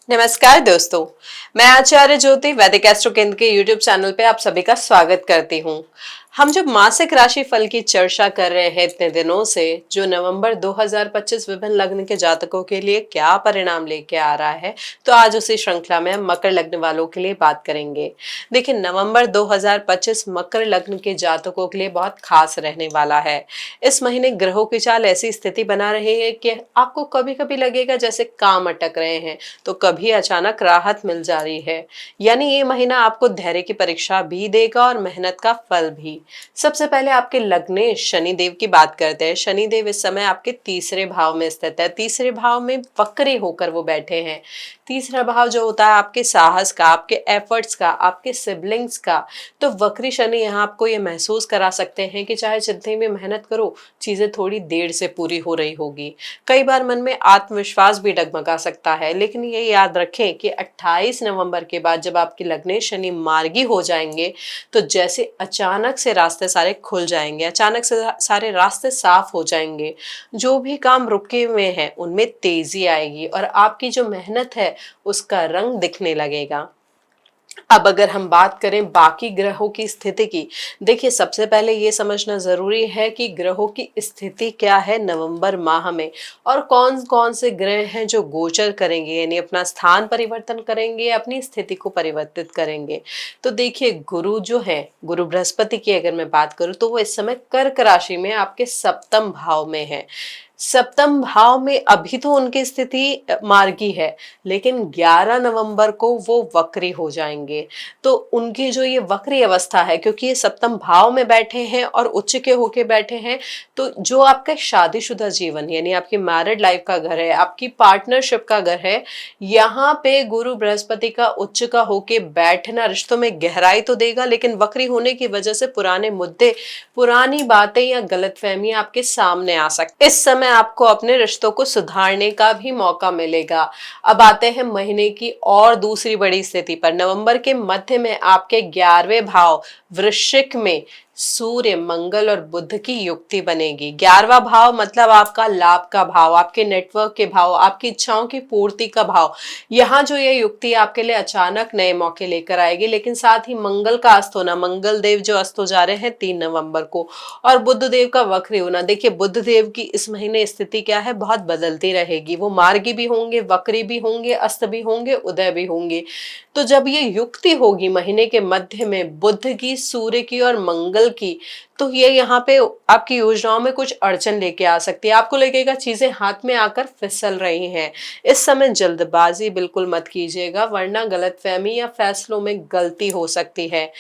नमस्कार दोस्तों, मैं आचार्य ज्योति वैदिक एस्ट्रो केंद्र के YouTube चैनल पे आप सभी का स्वागत करती हूँ। हम जो मासिक राशि फल की चर्चा कर रहे हैं इतने दिनों से, जो नवंबर 2025 विभिन्न लग्न के जातकों के लिए क्या परिणाम लेके आ रहा है, तो आज उसी श्रृंखला में हम मकर लग्न वालों के लिए बात करेंगे। देखिए, नवंबर 2025 मकर लग्न के जातकों के लिए बहुत खास रहने वाला है। इस महीने ग्रहों की चाल ऐसी स्थिति बना रही है कि आपको कभी कभी लगेगा जैसे काम अटक रहे हैं, तो कभी अचानक राहत मिल जा रही है। यानी ये महीना आपको धैर्य की परीक्षा भी देगा और मेहनत का फल भी। सबसे पहले आपके लग्नेश शनि देव की बात करते हैं। शनि देव इस समय आपके तीसरे भाव में स्थित है। तीसरे भाव में वक्री होकर वो बैठे हैं। तीसरा भाव जो होता है आपके साहस का, आपके एफर्ट्स का, आपके सिबलिंग्स का। तो वक्री शनि यहाँ आपको ये महसूस करा सकते हैं कि चाहे जितनी भी मेहनत करो, चीजें थोड़ी देर से पूरी हो रही होगी। कई बार मन में आत्मविश्वास भी डगमगा सकता है, लेकिन ये याद रखें कि 28 नवंबर के बाद जब आपके लग्नेश शनि मार्गी हो जाएंगे, तो जैसे अचानक से रास्ते सारे खुल जाएंगे, अचानक से सारे रास्ते साफ हो जाएंगे। जो भी काम रुके हुए हैं उनमें तेजी आएगी और आपकी जो मेहनत है उसका रंग दिखने लगेगा। अब अगर हम बात करें बाकी ग्रहों की स्थिति की, देखिए सबसे पहले ये समझना जरूरी है कि ग्रहों की स्थिति क्या है नवंबर माह में, और कौन कौन से ग्रह हैं जो गोचर करेंगे, यानी अपना स्थान परिवर्तन करेंगे, अपनी स्थिति को परिवर्तित करेंगे। तो देखिए, गुरु जो है, गुरु बृहस्पति की अगर मैं बात करूं तो वो इस समय कर्क राशि में आपके सप्तम भाव में है। सप्तम भाव में अभी तो उनकी स्थिति मार्गी है, लेकिन 11 नवंबर को वो वक्री हो जाएंगे। तो उनकी जो ये वक्री अवस्था है, क्योंकि ये सप्तम भाव में बैठे हैं और उच्च के होके बैठे हैं, तो जो आपका शादीशुदा जीवन यानी आपकी मैरिड लाइफ का घर है, आपकी पार्टनरशिप का घर है, यहाँ पे गुरु बृहस्पति का उच्च का होके बैठना रिश्तों में गहराई तो देगा, लेकिन वक्री होने की वजह से पुराने मुद्दे, पुरानी बातें या गलतफहमियां आपके सामने आ सकती। इस समय आपको अपने रिश्तों को सुधारने का भी मौका मिलेगा। अब आते हैं महीने की और दूसरी बड़ी स्थिति पर। नवंबर के मध्य में आपके 11वें भाव वृश्चिक में सूर्य, मंगल और बुध की युक्ति बनेगी। 11वां भाव मतलब आपका लाभ का भाव, आपके नेटवर्क के भाव, आपकी इच्छाओं की पूर्ति का भाव। यहाँ जो ये युक्ति आपके लिए अचानक नए मौके लेकर आएगी, लेकिन साथ ही मंगल का अस्त होना, मंगल देव जो अस्त हो जा रहे हैं 3 नवंबर को, और बुध देव का वक्री होना। देखिए, बुध देव की इस महीने स्थिति क्या है, बहुत बदलती रहेगी। वो मार्गी भी होंगे, वक्री भी होंगे, अस्त भी होंगे, उदय भी होंगे। तो जब ये युक्ति होगी महीने के मध्य में बुध की, सूर्य की और मंगल की, तो ये यहाँ पे आपकी योजनाओं में कुछ अड़चन लेके आ सकती है। आपको लगेगा चीजें हाथ में आकर फिसल रही हैं। इस समय जल्दबाजी बिल्कुल मत कीजिएगा, वरना गलतफहमी या फैसलों में गलती हो सकती है।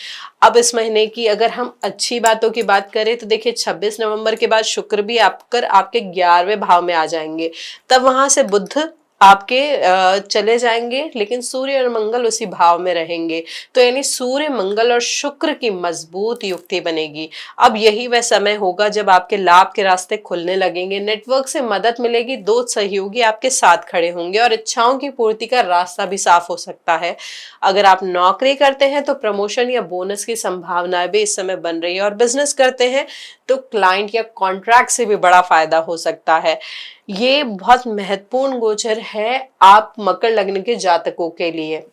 अब इस महीने की अगर हम अच्छी बातों की बात करें तो देखिए, 26 नवंबर के बाद शुक्र भी आपके 11वें भाव में आ जाएंगे। तब वहां से बुध आपके चले जाएंगे, लेकिन सूर्य और मंगल उसी भाव में रहेंगे। तो यानी सूर्य, मंगल और शुक्र की मजबूत युक्ति बनेगी। अब यही वह समय होगा जब आपके लाभ के रास्ते खुलने लगेंगे, नेटवर्क से मदद मिलेगी, दो सहयोगी आपके साथ खड़े होंगे और इच्छाओं की पूर्ति का रास्ता भी साफ हो सकता है। अगर आप नौकरी करते हैं तो प्रमोशन या बोनस की संभावनाएं भी इस समय बन रही है, और बिजनेस करते हैं तो क्लाइंट या कॉन्ट्रैक्ट से भी बड़ा फायदा हो सकता है। ये बहुत महत्वपूर्ण गोचर है आप मकर लग्न के जातकों के लिए।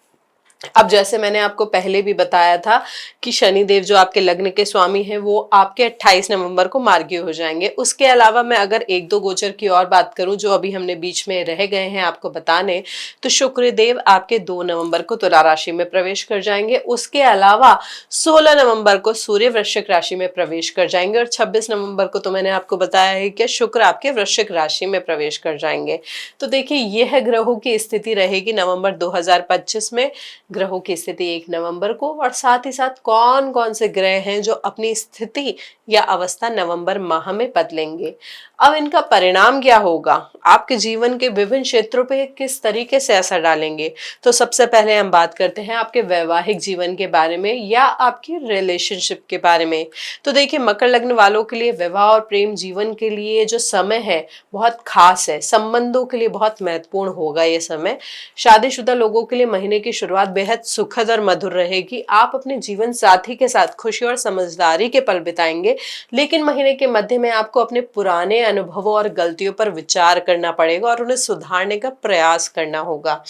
अब जैसे मैंने आपको पहले भी बताया था कि शनि देव जो आपके लग्न के स्वामी हैं, वो आपके 28 नवंबर को मार्गी हो जाएंगे। उसके अलावा मैं अगर एक दो गोचर की और बात करूं जो अभी हमने बीच में रह गए हैं आपको बताने, तो शुक्र देव आपके 2 नवंबर को तुला राशि में प्रवेश कर जाएंगे। उसके अलावा 16 नवंबर को सूर्य वृश्चिक राशि में प्रवेश कर जाएंगे, और 26 नवंबर को तो मैंने आपको बताया है कि शुक्र आपके वृश्चिक राशि में प्रवेश कर जाएंगे। तो देखिए, यह ग्रहों की स्थिति रहेगी नवंबर 2025 में। ग्रहों की स्थिति 1 नवंबर को, और साथ ही साथ कौन कौन से ग्रह हैं जो अपनी स्थिति या अवस्था नवंबर माह में बदलेंगे। अब इनका परिणाम क्या होगा, आपके जीवन के विभिन्न क्षेत्रों पे किस तरीके से असर डालेंगे। तो सबसे पहले हम बात करते हैं आपके वैवाहिक जीवन के बारे में या आपकी रिलेशनशिप के बारे में। तो देखिए, मकर लग्न वालों के लिए विवाह और प्रेम जीवन के लिए जो समय है बहुत खास है, संबंधों के लिए बहुत महत्वपूर्ण होगा ये समय। शादीशुदा लोगों के लिए महीने की शुरुआत बेहद सुखद और मधुर रहेगी। आप अपने जीवन साथी के साथ खुशी और समझदारी के पल बिताएंगे, लेकिन महीने के मध्य में आपको अपने पुराने अनुभवों और गलतियों पर विचार करना पड़ेगा और उन्हें सुधारने का प्रयास करना होगा।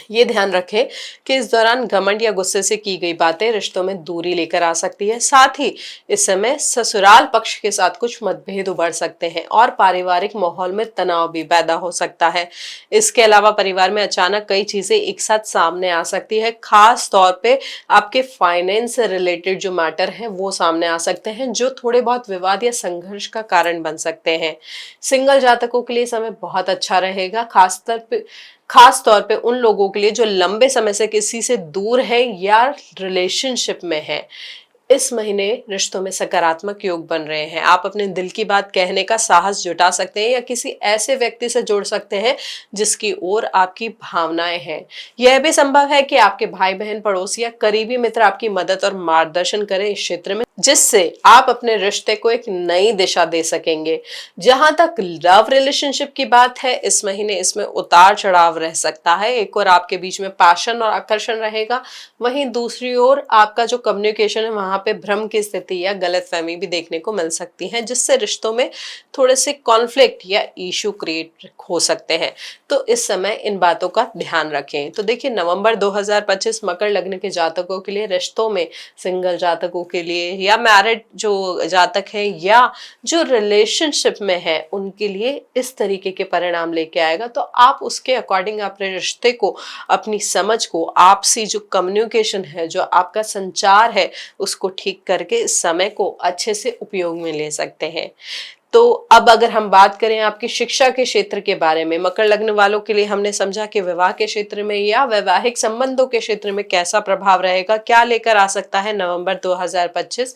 ये ध्यान रखें कि इस दौरान घमंड या गुस्से से की गई बातें रिश्तों में दूरी लेकर आ सकती है। साथ ही इस समय ससुराल पक्ष के साथ कुछ मतभेद उभर सकते हैं और पारिवारिक माहौल में तनाव भी पैदा हो सकता है। इसके अलावा परिवार में अचानक कई चीजें एक साथ सामने आ सकती है। खास तौर पे आपके फाइनेंस से रिलेटेड जो मैटर है वो सामने आ सकते हैं, जो थोड़े बहुत विवाद या संघर्ष का कारण बन सकते हैं। सिंगल जातकों के लिए समय बहुत अच्छा रहेगा, खास तौर पे उन लोगों के लिए जो लंबे समय से किसी से दूर है या रिलेशनशिप में है। इस महीने रिश्तों में सकारात्मक योग बन रहे हैं। आप अपने दिल की बात कहने का साहस जुटा सकते हैं या किसी ऐसे व्यक्ति से जुड़ सकते हैं जिसकी ओर आपकी भावनाएं हैं। यह भी संभव है कि आपके भाई बहन, पड़ोसी या करीबी मित्र आपकी मदद और मार्गदर्शन करें इस क्षेत्र में, जिससे आप अपने रिश्ते को एक नई दिशा दे सकेंगे। जहां तक लव रिलेशनशिप की बात है, इस महीने इसमें उतार चढ़ाव रह सकता है। एक और आपके बीच में पैशन और आकर्षण रहेगा, वहीं दूसरी ओर आपका जो कम्युनिकेशन है वहां पे भ्रम की स्थिति या गलतफहमी भी देखने को मिल सकती है, जिससे रिश्तों में थोड़े से कॉन्फ्लिक्ट या इशू क्रिएट हो सकते हैं। तो इस समय इन बातों का ध्यान रखें। तो देखिए, नवंबर 2025 मकर लग्न के जातकों के लिए रिश्तों में, सिंगल जातकों के लिए या मैरिड जो जातक है या जो रिलेशनशिप में है, उनके लिए इस तरीके के परिणाम लेके आएगा। तो आप उसके अकॉर्डिंग अपने रिश्ते को, अपनी समझ को, आपसी जो कम्युनिकेशन है, जो आपका संचार है, उसको ठीक करके इस समय को अच्छे से उपयोग में ले सकते हैं। तो अब अगर हम बात करें आपकी शिक्षा के क्षेत्र के बारे में, मकर लग्न वालों के लिए हमने समझा कि विवाह के क्षेत्र में या वैवाहिक संबंधों के क्षेत्र में कैसा प्रभाव रहेगा, क्या लेकर आ सकता है नवंबर 2025।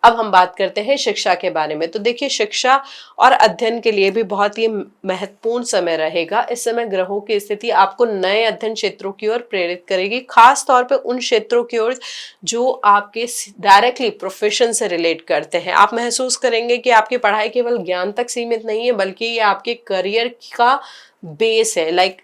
अब हम बात करते हैं शिक्षा के बारे में। तो देखिए, शिक्षा और अध्ययन के लिए भी बहुत ही महत्वपूर्ण समय रहेगा। इस समय ग्रहों की स्थिति आपको नए अध्ययन क्षेत्रों की ओर प्रेरित करेगी, खास तौर पे उन क्षेत्रों की ओर जो आपके डायरेक्टली प्रोफेशन से रिलेट करते हैं। आप महसूस करेंगे कि आपकी पढ़ाई केवल ज्ञान तक सीमित नहीं है, बल्कि ये आपके करियर का बेस है।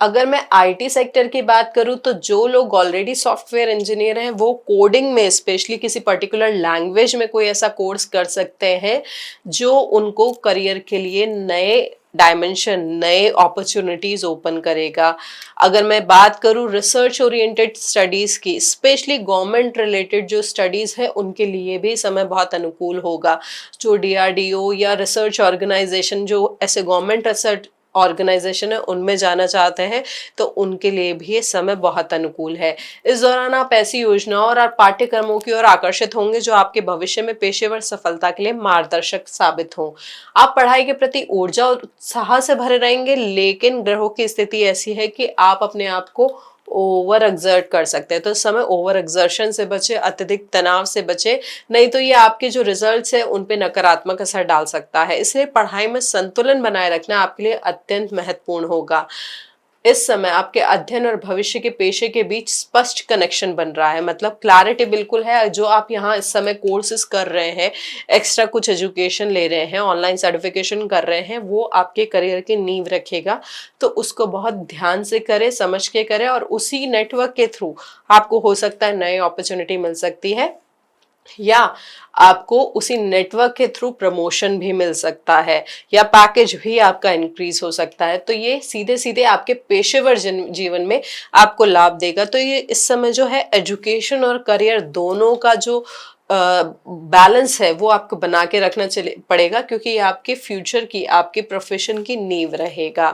अगर मैं आईटी सेक्टर की बात करूं, तो जो लोग ऑलरेडी सॉफ्टवेयर इंजीनियर हैं वो कोडिंग में, स्पेशली किसी पर्टिकुलर लैंग्वेज में कोई ऐसा कोर्स कर सकते हैं जो उनको करियर के लिए नए डायमेंशन, नए अपॉर्चुनिटीज ओपन करेगा। अगर मैं बात करूं रिसर्च ओरिएंटेड स्टडीज की, स्पेशली गवर्नमेंट रिलेटेड जो स्टडीज है, उनके लिए भी समय बहुत अनुकूल होगा। जो डीआरडीओ या रिसर्च ऑर्गेनाइजेशन, जो ऐसे गवर्नमेंट रिसर्च ऑर्गेनाइजेशन है, उनमें जाना चाहते हैं, तो उनके लिए भी ये समय बहुत अनुकूल है। इस दौरान आप ऐसी योजनाओं और पाठ्यक्रमों की ओर आकर्षित होंगे जो आपके भविष्य में पेशेवर सफलता के लिए मार्गदर्शक साबित हों। आप पढ़ाई के प्रति ऊर्जा और उत्साह से भरे रहेंगे, लेकिन ग्रहों की स्थिति ऐसी है कि आप अपने आप को ओवर एक्सर्ट कर सकते हैं। तो इस समय ओवर एक्सर्शन से बचे, अत्यधिक तनाव से बचे, नहीं तो ये आपके जो रिजल्ट्स है उन पे नकारात्मक असर डाल सकता है। इसलिए पढ़ाई में संतुलन बनाए रखना आपके लिए अत्यंत महत्वपूर्ण होगा। इस समय आपके अध्ययन और भविष्य के पेशे के बीच स्पष्ट कनेक्शन बन रहा है, मतलब क्लैरिटी बिल्कुल है। जो आप यहाँ इस समय कोर्सेज कर रहे हैं, एक्स्ट्रा कुछ एजुकेशन ले रहे हैं, ऑनलाइन सर्टिफिकेशन कर रहे हैं, वो आपके करियर की नींव रखेगा। तो उसको बहुत ध्यान से करें, समझ के करें, और उसी नेटवर्क के थ्रू आपको हो सकता है नई अपॉर्चुनिटी मिल सकती है, या आपको उसी नेटवर्क के थ्रू प्रमोशन भी मिल सकता है, या पैकेज भी आपका इंक्रीज हो सकता है। तो ये सीधे सीधे आपके पेशेवर जीवन में आपको लाभ देगा। तो ये इस समय जो है एजुकेशन और करियर दोनों का जो बैलेंस है वो आपको बना के रखना पड़ेगा, क्योंकि ये आपके फ्यूचर की, आपके प्रोफेशन की नींव रहेगा।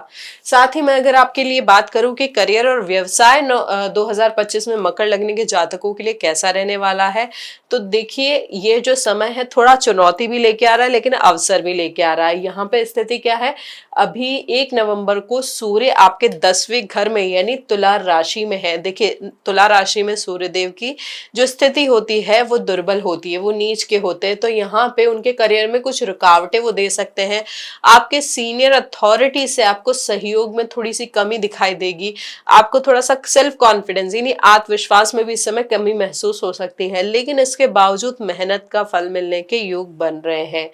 साथ ही मैं अगर आपके लिए बात करूं कि करियर और व्यवसाय 2025 में मकर लग्न के जातकों के लिए कैसा रहने वाला है, तो देखिए, ये जो समय है थोड़ा चुनौती भी लेके आ रहा है, लेकिन अवसर भी लेके आ रहा है। यहाँ पे स्थिति क्या है, अभी 1 नवंबर को सूर्य आपके 10वें घर में यानी तुला राशि में है। देखिए, तुला राशि में सूर्य देव की जो स्थिति होती है वो दुर्बल होती है, वो नीच के होते हैं। तो यहाँ पे उनके करियर में कुछ रुकावटें वो दे सकते हैं। आपके सीनियर अथॉरिटी से आपको सहयोग में थोड़ी सी कमी दिखाई देगी। आपको थोड़ा सा सेल्फ कॉन्फिडेंस यानी आत्मविश्वास में भी इस समय कमी महसूस हो सकती है, लेकिन इसके बावजूद मेहनत का फल मिलने के योग बन रहे हैं।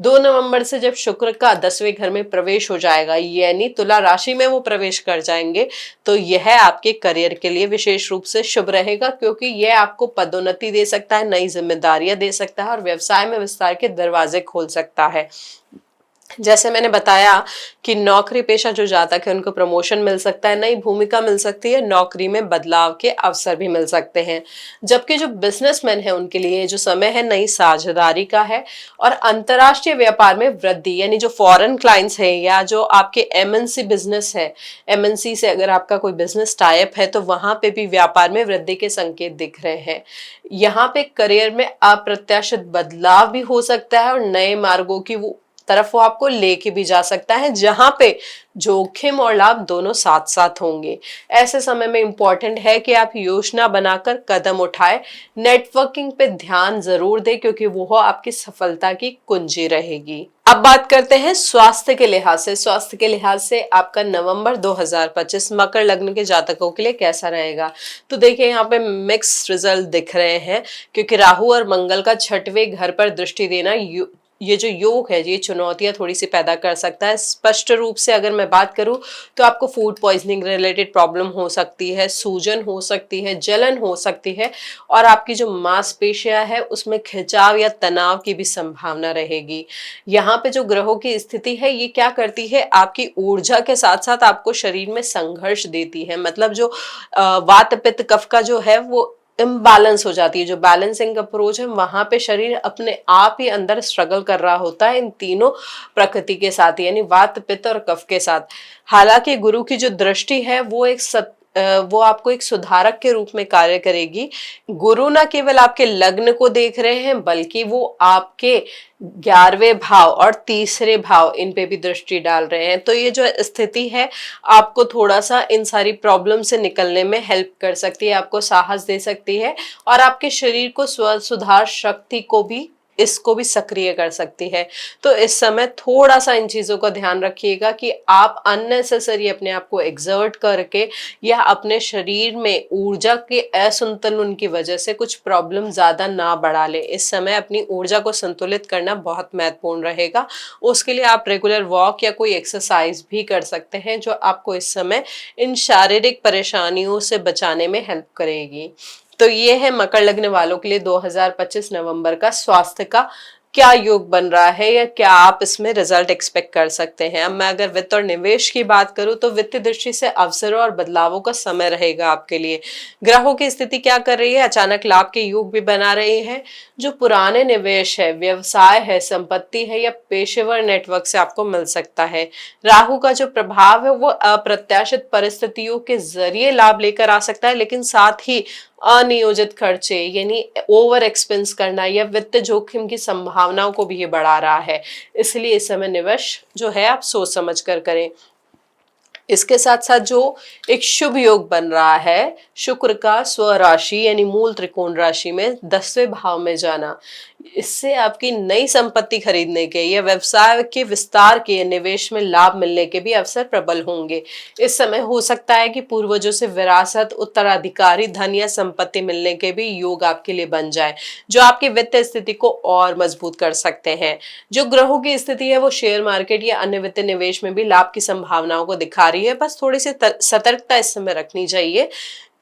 2 नवंबर से जब शुक्र का 10वें घर में प्रवेश हो जाएगा, यानी तुला राशि में वो प्रवेश कर जाएंगे, तो यह आपके करियर के लिए विशेष रूप से शुभ रहेगा, क्योंकि यह आपको पदोन्नति दे सकता है, नई जिम्मेदारियां दे सकता है और व्यवसाय में विस्तार के दरवाजे खोल सकता है। जैसे मैंने बताया कि नौकरी पेशा जो जातक है उनको प्रमोशन मिल सकता है, नई भूमिका मिल सकती है, नौकरी में बदलाव के अवसर भी मिल सकते हैं। जबकि जो बिजनेसमैन है उनके लिए जो समय है नई साझेदारी का है और अंतर्राष्ट्रीय व्यापार में वृद्धि, यानी जो फॉरेन क्लाइंट्स है या जो आपके एमएनसी बिजनेस है, एमएनसी से अगर आपका कोई बिजनेस टाइप है तो वहां पे भी व्यापार में वृद्धि के संकेत दिख रहे हैं। यहाँ पे करियर में अप्रत्याशित बदलाव भी हो सकता है और नए मार्गों की वो तरफ वो आपको लेके भी जा सकता है, जहां पे जोखिम और लाभ दोनों साथ साथ होंगे। ऐसे समय में इंपॉर्टेंट है कि आप योजना बनाकर कदम उठाए, नेटवर्किंग पे ध्यान जरूर दें क्योंकि वो आपकी सफलता की कुंजी रहेगी। अब बात करते हैं स्वास्थ्य के लिहाज से। स्वास्थ्य के लिहाज से आपका नवंबर 2025 मकर लग्न के जातकों के लिए कैसा रहेगा? तो देखिए यहाँ पे मिक्स रिजल्ट दिख रहे हैं क्योंकि राहु और मंगल का छठवें घर पर दृष्टि देना ये जो योग है ये चुनौतियां थोड़ी सी पैदा कर सकता है। स्पष्ट रूप से अगर मैं बात करूं तो आपको फूड पॉइजनिंग रिलेटेड प्रॉब्लम हो सकती है, सूजन हो सकती है, जलन हो सकती है और आपकी जो मांसपेशियां है उसमें खिंचाव या तनाव की भी संभावना रहेगी। यहाँ पे जो ग्रहों की स्थिति है ये क्या करती है, आपकी ऊर्जा के साथ साथ आपको शरीर में संघर्ष देती है। मतलब जो वात पित्त कफ का जो है वो इम्बैलेंस हो जाती है। जो बैलेंसिंग अप्रोच है वहां पे शरीर अपने आप ही अंदर स्ट्रगल कर रहा होता है इन तीनों प्रकृति के साथ, यानी वात पित्त और कफ के साथ। हालांकि गुरु की जो दृष्टि है वो वो आपको एक सुधारक के रूप में कार्य करेगी। गुरु ना केवल आपके लग्न को देख रहे हैं बल्कि वो आपके 11वें भाव और तीसरे भाव इन पे भी दृष्टि डाल रहे हैं। तो ये जो स्थिति है आपको थोड़ा सा इन सारी प्रॉब्लम से निकलने में हेल्प कर सकती है, आपको साहस दे सकती है और आपके शरीर को स्व सुधार शक्ति को भी इसको भी सक्रिय कर सकती है। तो इस समय थोड़ा सा इन चीजों का ध्यान रखिएगा कि आप अननेसेसरी अपने आप को एक्सर्ट करके या अपने शरीर में ऊर्जा के असंतुलन की वजह से कुछ प्रॉब्लम ज्यादा ना बढ़ा ले। इस समय अपनी ऊर्जा को संतुलित करना बहुत महत्वपूर्ण रहेगा। उसके लिए आप रेगुलर वॉक या कोई एक्सरसाइज भी कर सकते हैं जो आपको इस समय इन शारीरिक परेशानियों से बचाने में हेल्प करेगी। तो ये है मकर लग्न वालों के लिए 2025 नवंबर का स्वास्थ्य का क्या योग बन रहा है या क्या आप इसमें रिजल्ट एक्सपेक्ट कर सकते हैं। अब मैं अगर वित्त और निवेश की बात करूं तो वित्तीय दृष्टि से अवसरों और बदलावों का समय रहेगा आपके लिए। ग्रहों की स्थिति क्या कर रही है, अचानक लाभ के योग भी बना रही है। जो पुराने निवेश है, व्यवसाय है, संपत्ति है या पेशेवर नेटवर्क से आपको मिल सकता है। राहु का जो प्रभाव है वो अप्रत्याशित परिस्थितियों के जरिए लाभ लेकर आ सकता है, लेकिन साथ ही अनियोजित खर्चे यानी ओवर एक्सपेंस करना या वित्त जोखिम की संभावनाओं को भी ये बढ़ा रहा है। इसलिए इस समय निवेश जो है आप सोच समझ कर करें। इसके साथ साथ जो एक शुभ योग बन रहा है, शुक्र का स्वराशि यानी मूल त्रिकोण राशि में 10वें भाव में जाना, इससे आपकी नई संपत्ति खरीदने के या व्यवसाय के विस्तार के, निवेश में लाभ मिलने के भी अवसर प्रबल होंगे। इस समय हो सकता है कि पूर्वजों से विरासत, उत्तराधिकारी धन या संपत्ति मिलने के भी योग आपके लिए बन जाए जो आपकी वित्तीय स्थिति को और मजबूत कर सकते हैं। जो ग्रहों की स्थिति है वो शेयर मार्केट या अन्य वित्तीय निवेश में भी लाभ की संभावनाओं को दिखा रही है। बस थोड़ी सी सतर्कता इस समय रखनी चाहिए।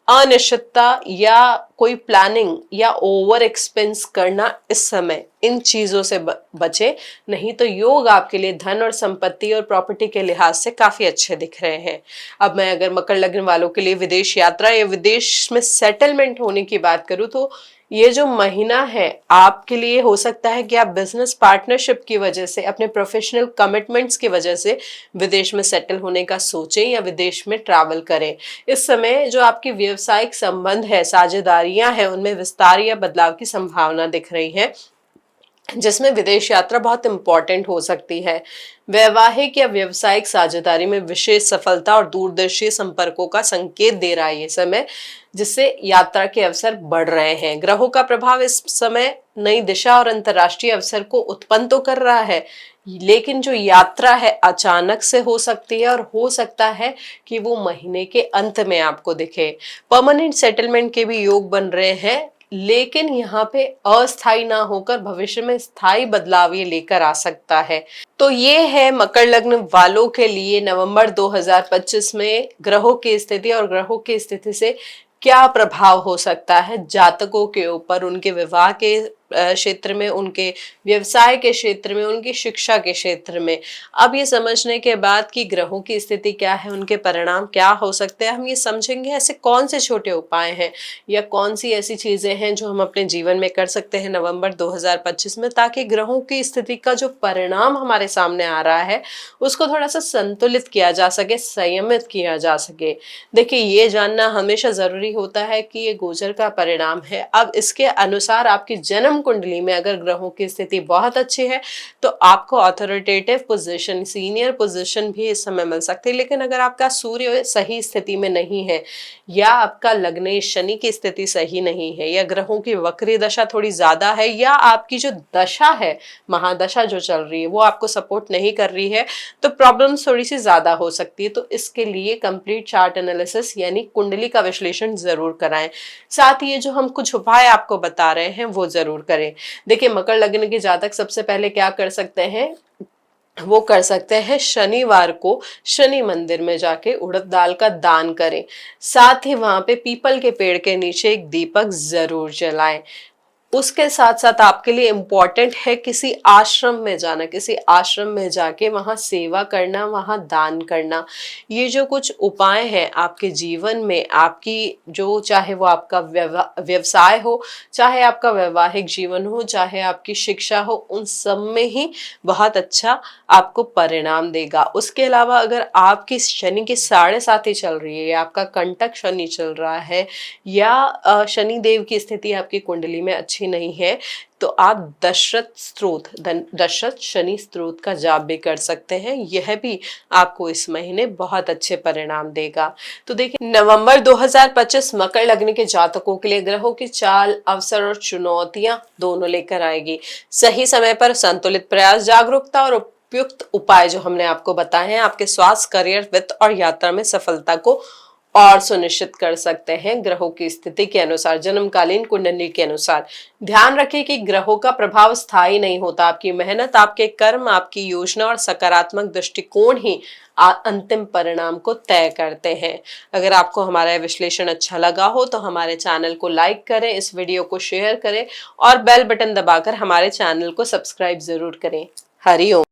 अनिश्चितता या कोई प्लानिंग या ओवर एक्सपेंस करना इस समय इन चीजों से बचे, नहीं तो योग आपके लिए धन और संपत्ति और प्रॉपर्टी के लिहाज से काफी अच्छे दिख रहे हैं। अब मैं अगर मकर लग्न वालों के लिए विदेश यात्रा या विदेश में सेटलमेंट होने की बात करूं तो ये जो महीना है आपके लिए हो सकता है कि आप बिजनेस पार्टनरशिप की वजह से, अपने प्रोफेशनल कमिटमेंट्स की वजह से विदेश में सेटल होने का सोचें या विदेश में ट्रैवल करें। इस समय जो आपकी व्यावसायिक संबंध है, साझेदारियां हैं, उनमें विस्तार या बदलाव की संभावना दिख रही है जिसमें विदेश यात्रा बहुत इंपॉर्टेंट हो सकती है। वैवाहिक या व्यवसायिक साझेदारी में विशेष सफलता और दूरदर्शी संपर्कों का संकेत दे रहा है ये समय, जिससे यात्रा के अवसर बढ़ रहे हैं। ग्रहों का प्रभाव इस समय नई दिशा और अंतर्राष्ट्रीय अवसर को उत्पन्न तो कर रहा है, लेकिन जो यात्रा है अचानक से हो सकती है और हो सकता है कि वो महीने के अंत में आपको दिखे। परमानेंट सेटलमेंट के भी योग बन रहे हैं, लेकिन यहाँ पे अस्थायी ना होकर भविष्य में स्थायी बदलाव ये लेकर आ सकता है। तो ये है मकर लग्न वालों के लिए नवंबर 2025 में ग्रहों की स्थिति और ग्रहों की स्थिति से क्या प्रभाव हो सकता है जातकों के ऊपर, उनके विवाह के क्षेत्र में, उनके व्यवसाय के क्षेत्र में, उनकी शिक्षा के क्षेत्र में। अब ये समझने के बाद कि ग्रहों की स्थिति क्या है, उनके परिणाम क्या हो सकते हैं, हम ये समझेंगे ऐसे कौन से छोटे उपाय हैं या कौन सी ऐसी चीजें हैं जो हम अपने जीवन में कर सकते हैं नवंबर 2025 में, ताकि ग्रहों की स्थिति का जो परिणाम हमारे सामने आ रहा है उसको थोड़ा सा संतुलित किया जा सके, संयमित किया जा सके। देखिए, ये जानना हमेशा जरूरी होता है कि ये गोचर का परिणाम है। अब इसके अनुसार आपकी जन्म कुंडली में अगर ग्रहों की स्थिति बहुत अच्छी है तो आपको अथॉरिटेटिव पोजीशन, सीनियर पोजीशन भी इस समय मिल सकती है। लेकिन अगर आपका सूर्य सही स्थिति में नहीं है या आपका लग्नेश शनि की स्थिति सही नहीं है या ग्रहों की वक्री दशा थोड़ी ज्यादा है या आपकी जो दशा है, महादशा जो चल रही है, वो आपको सपोर्ट नहीं कर रही है, तो प्रॉब्लम्स थोड़ी सी ज्यादा हो सकती है। तो इसके लिए कंप्लीट चार्ट एनालिसिस यानी कुंडली का विश्लेषण जरूर कराएं। साथ ही ये जो हम कुछ उपाय आपको बता रहे हैं वो जरूर करें। देखिए, मकर लग्न के जातक सबसे पहले क्या कर सकते हैं, वो कर सकते हैं शनिवार को शनि मंदिर में जाके उड़द दाल का दान करें। साथ ही वहां पे पीपल के पेड़ के नीचे एक दीपक जरूर जलाएं। उसके साथ साथ आपके लिए इम्पोर्टेंट है किसी आश्रम में जाना, किसी आश्रम में जाके वहां सेवा करना, वहां दान करना। ये जो कुछ उपाय हैं आपके जीवन में, आपकी जो, चाहे वो आपका व्यवसाय हो, चाहे आपका वैवाहिक जीवन हो, चाहे आपकी शिक्षा हो, उन सब में ही बहुत अच्छा आपको परिणाम देगा। उसके अलावा अगर आपकी शनि की 7.5 चल रही है या आपका कंटक शनि चल रहा है या शनि देव की स्थिति आपकी कुंडली में अच्छी नहीं है, तो आप दशरथ शनि स्त्रोत का जाप भी कर सकते हैं। यह भी आपको इस महीने बहुत अच्छे परिणाम देगा। तो देखिए, नवंबर 2025 मकर लग्न के जातकों के लिए ग्रहों की चाल, अवसर और चुनौतियां दोनों लेकर आएगी। सही समय पर संतुलित प्रयास, जागरूकता और उपयुक्त उपाय जो हमने आपको बताए हैं, आपके स्वास्थ्य, करियर, वित्त और यात्रा में सफलता को और सुनिश्चित कर सकते हैं। ग्रहों की स्थिति के अनुसार, जन्मकालीन कुंडली के अनुसार ध्यान रखें कि ग्रहों का प्रभाव स्थायी नहीं होता। आपकी मेहनत, आपके कर्म, आपकी योजना और सकारात्मक दृष्टिकोण ही अंतिम परिणाम को तय करते हैं। अगर आपको हमारा विश्लेषण अच्छा लगा हो तो हमारे चैनल को लाइक करें, इस वीडियो को शेयर करें और बेल बटन दबाकर हमारे चैनल को सब्सक्राइब जरूर करें। हरि ओम।